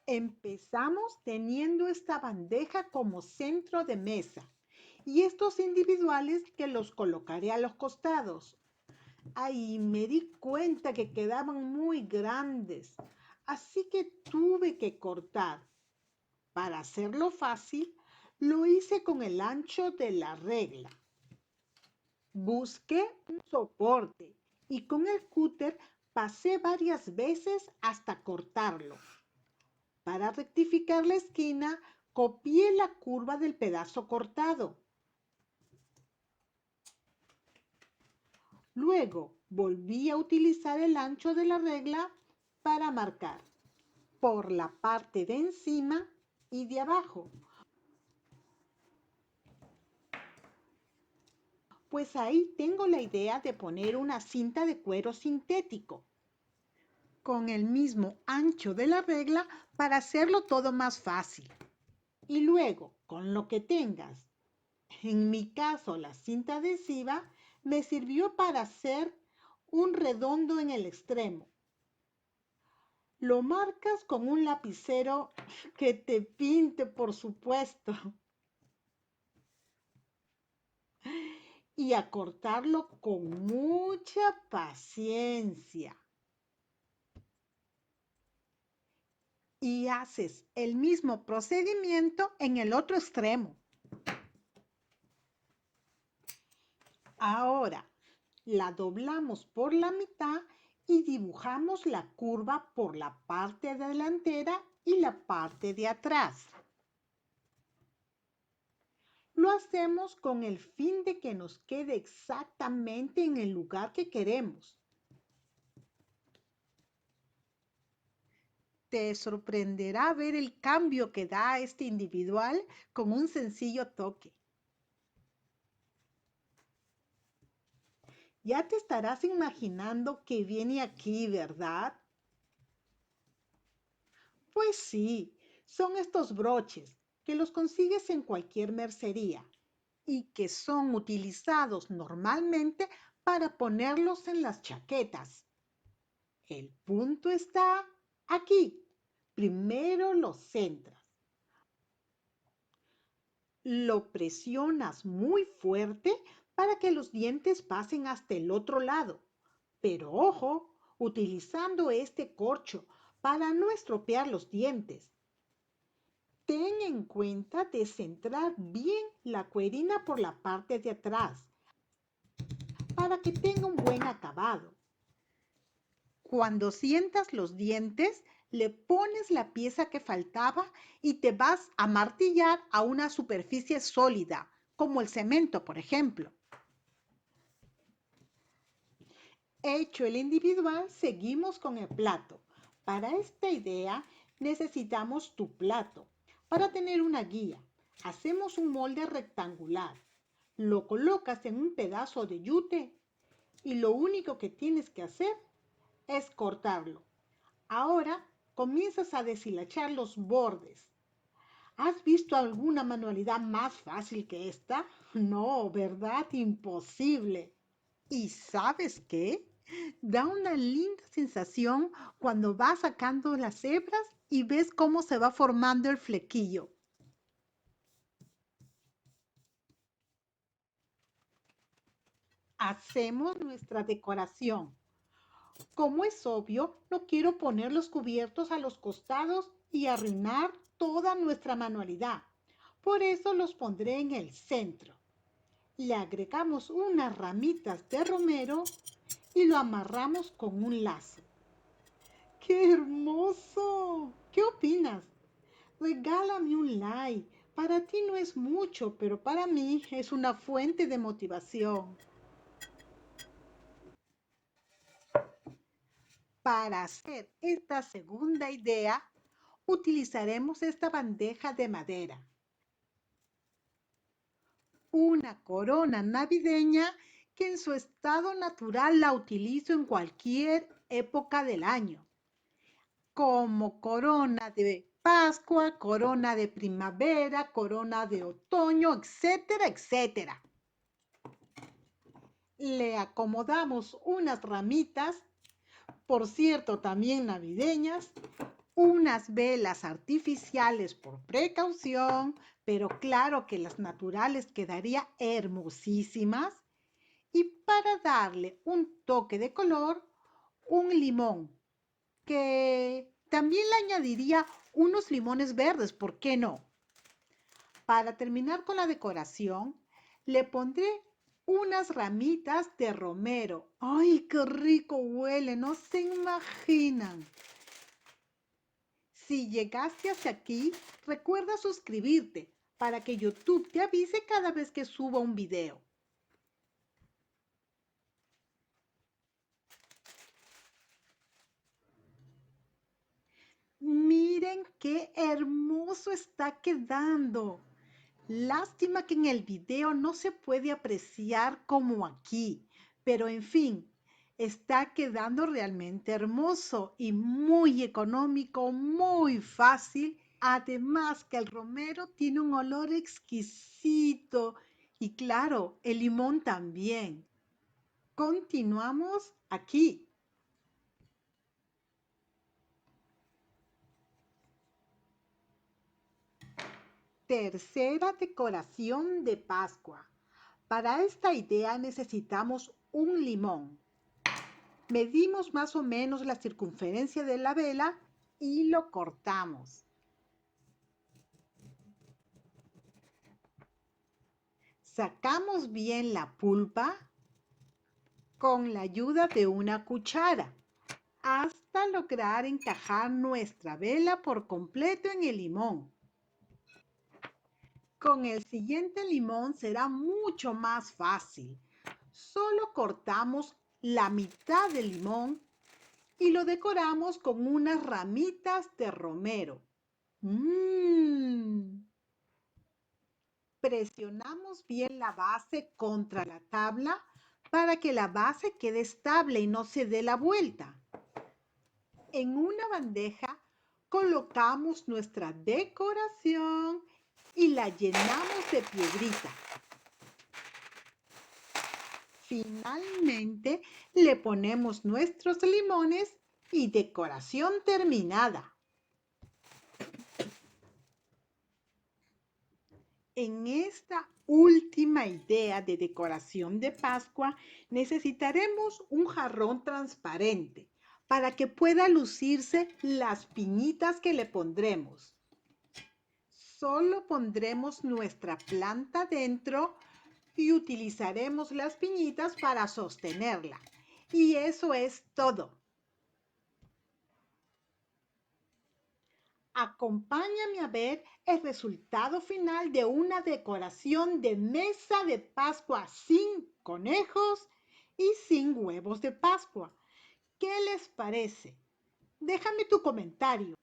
Empezamos teniendo esta bandeja como centro de mesa y estos individuales que los colocaré a los costados. Ahí me di cuenta que quedaban muy grandes, así que tuve que cortar. Para hacerlo fácil, lo hice con el ancho de la regla. Busqué un soporte y con el cúter pasé varias veces hasta cortarlo. Para rectificar la esquina, copié la curva del pedazo cortado. Luego volví a utilizar el ancho de la regla para marcar por la parte de encima y de abajo. Pues ahí tengo la idea de poner una cinta de cuero sintético con el mismo ancho de la regla para hacerlo todo más fácil. Y luego, con lo que tengas, en mi caso la cinta adhesiva, me sirvió para hacer un redondo en el extremo. Lo marcas con un lapicero que te pinte, por supuesto, y a cortarlo con mucha paciencia. Y haces el mismo procedimiento en el otro extremo. Ahora la doblamos por la mitad y dibujamos la curva por la parte delantera y la parte de atrás. Lo hacemos con el fin de que nos quede exactamente en el lugar que queremos. Te sorprenderá ver el cambio que da este individual con un sencillo toque. Ya te estarás imaginando que viene aquí, ¿verdad? Pues sí, son estos broches que los consigues en cualquier mercería y que son utilizados normalmente para ponerlos en las chaquetas. El punto está aquí. Primero lo centras, lo presionas muy fuerte para que los dientes pasen hasta el otro lado. Pero ojo, utilizando este corcho para no estropear los dientes. Ten en cuenta de centrar bien la cuerina por la parte de atrás para que tenga un buen acabado. Cuando sientas los dientes, le pones la pieza que faltaba y te vas a martillar a una superficie sólida, como el cemento, por ejemplo. Hecho el individual, seguimos con el plato. Para esta idea necesitamos tu plato. Para tener una guía, hacemos un molde rectangular. Lo colocas en un pedazo de yute y lo único que tienes que hacer es cortarlo. Ahora comienzas a deshilachar los bordes. ¿Has visto alguna manualidad más fácil que esta? No, ¿verdad? Imposible. ¿Y sabes qué? Da una linda sensación cuando vas sacando las hebras y ves cómo se va formando el flequillo. Hacemos nuestra decoración. Como es obvio, no quiero poner los cubiertos a los costados y arruinar toda nuestra manualidad. Por eso los pondré en el centro. Le agregamos unas ramitas de romero y lo amarramos con un lazo. ¡Qué hermoso! ¿Qué opinas? Regálame un like. Para ti no es mucho, pero para mí es una fuente de motivación. Para hacer esta segunda idea, utilizaremos esta bandeja de madera. Una corona navideña que en su estado natural la utilizo en cualquier época del año, como corona de Pascua, corona de primavera, corona de otoño, etcétera, etcétera. Le acomodamos unas ramitas, por cierto, también navideñas, unas velas artificiales por precaución, pero claro que las naturales quedarían hermosísimas. Y para darle un toque de color, un limón, que también le añadiría unos limones verdes, ¿por qué no? Para terminar con la decoración, le pondré unas ramitas de romero. ¡Ay, qué rico huele! No se imaginan. Si llegaste hasta aquí, recuerda suscribirte para que YouTube te avise cada vez que suba un video. Miren qué hermoso está quedando. Lástima que en el video no se puede apreciar como aquí, pero en fin, está quedando realmente hermoso y muy económico, muy fácil. Además que el romero tiene un olor exquisito y claro, el limón también. Continuamos aquí. Tercera decoración de Pascua. Para esta idea necesitamos un limón. Medimos más o menos la circunferencia de la vela y lo cortamos. Sacamos bien la pulpa con la ayuda de una cuchara hasta lograr encajar nuestra vela por completo en el limón. Con el siguiente limón será mucho más fácil. Solo cortamos la mitad del limón y lo decoramos con unas ramitas de romero. Presionamos bien la base contra la tabla para que la base quede estable y no se dé la vuelta. En una bandeja colocamos nuestra decoración y la llenamos de piedrita. Finalmente le ponemos nuestros limones y decoración terminada. En esta última idea de decoración de Pascua necesitaremos un jarrón transparente para que pueda lucirse las piñitas que le pondremos. Solo pondremos nuestra planta dentro y utilizaremos las piñitas para sostenerla. Y eso es todo. Acompáñame a ver el resultado final de una decoración de mesa de Pascua sin conejos y sin huevos de Pascua. ¿Qué les parece? Déjame tu comentario.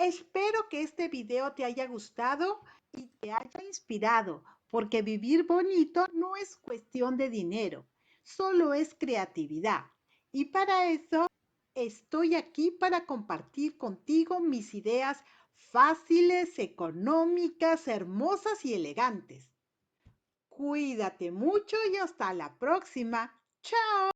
Espero que este video te haya gustado y te haya inspirado, porque vivir bonito no es cuestión de dinero, solo es creatividad. Y para eso estoy aquí para compartir contigo mis ideas fáciles, económicas, hermosas y elegantes. Cuídate mucho y hasta la próxima. ¡Chao!